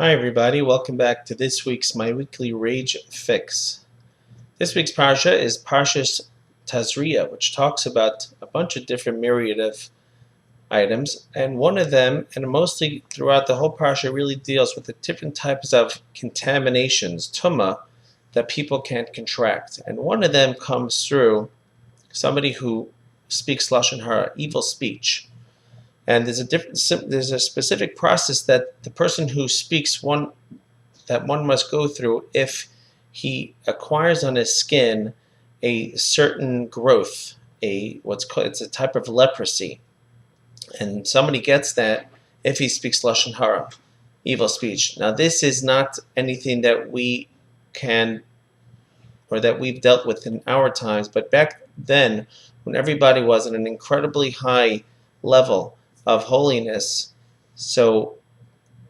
Hi everybody, welcome back to this week's My Weekly Rage Fix. This week's Parsha is Parshas Tazriah, which talks about a bunch of different myriad of items, and one of them, and mostly throughout the whole Parsha, really deals with the different types of contaminations, tumah, that people can't contract. And one of them comes through somebody who speaks Loshon Hara, evil speech. And there's a specific process that the person who speaks one must go through if he acquires on his skin a certain growth, it's a type of leprosy, and somebody gets that if he speaks Loshon Hara, evil speech. Now, this is not anything that we can or that we've dealt with in our times, but back then, when everybody was at an incredibly high level of holiness, so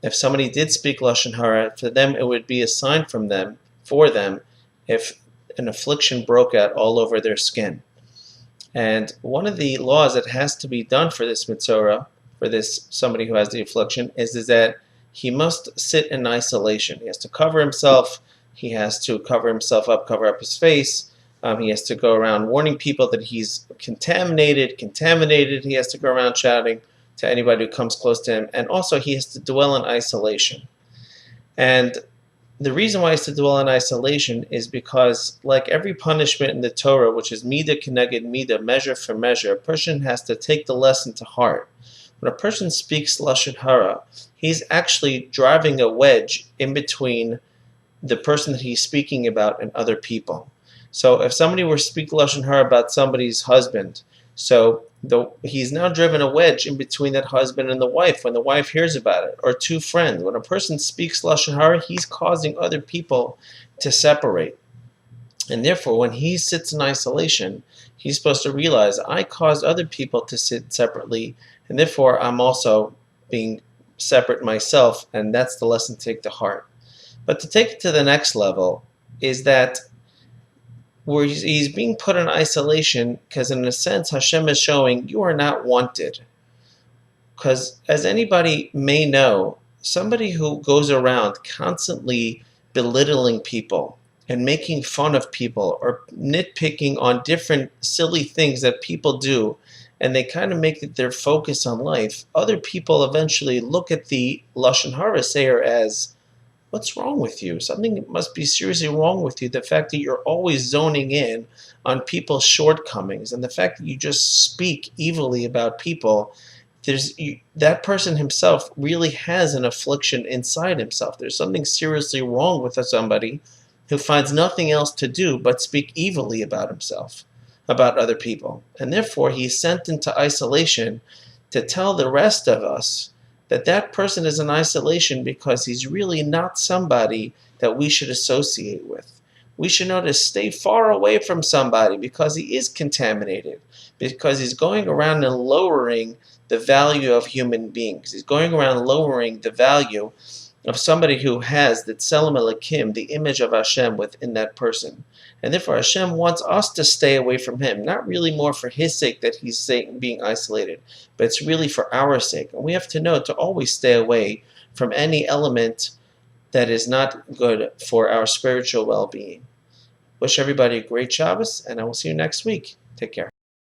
if somebody did speak Loshon Hara, for them it would be a sign for them if an affliction broke out all over their skin. And one of the laws that has to be done for this mitzvah, for this somebody who has the affliction, is that he must sit in isolation. He has to cover himself. He has to cover himself up, cover up his face. He has to go around warning people that he's contaminated. He has to go around shouting to anybody who comes close to him. And also he has to dwell in isolation. And the reason why he has to dwell in isolation is because, like every punishment in the Torah, which is midah keneged midah, measure for measure, a person has to take the lesson to heart. When a person speaks Loshon Hara, he's actually driving a wedge in between the person that he's speaking about and other people. So if somebody were to speak Loshon Hara about somebody's husband, he's now driven a wedge in between that husband and the wife when the wife hears about it, or two friends. When a person speaks Loshon Hara, he's causing other people to separate. And therefore, when he sits in isolation, he's supposed to realize, I caused other people to sit separately, and therefore I'm also being separate myself, and that's the lesson to take to heart. But to take it to the next level is that where he's being put in isolation because, in a sense, Hashem is showing you are not wanted. Because, as anybody may know, somebody who goes around constantly belittling people and making fun of people or nitpicking on different silly things that people do, and they kind of make it their focus on life, other people eventually look at the Loshon Hara sayer as, what's wrong with you? Something must be seriously wrong with you. The fact that you're always zoning in on people's shortcomings and the fact that you just speak evilly about people, that person himself really has an affliction inside himself. There's something seriously wrong with somebody who finds nothing else to do but speak evilly about himself, about other people. And therefore, he's sent into isolation to tell the rest of us that person is in isolation because he's really not somebody that we should associate with. We should know to stay far away from somebody because he is contaminated, because he's going around and lowering the value of human beings. He's going around lowering the value of somebody who has the Tselem Elokim, the image of Hashem within that person. And therefore Hashem wants us to stay away from him, not really more for his sake that he's being isolated, but it's really for our sake. And we have to know to always stay away from any element that is not good for our spiritual well-being. Wish everybody a great Shabbos, and I will see you next week. Take care.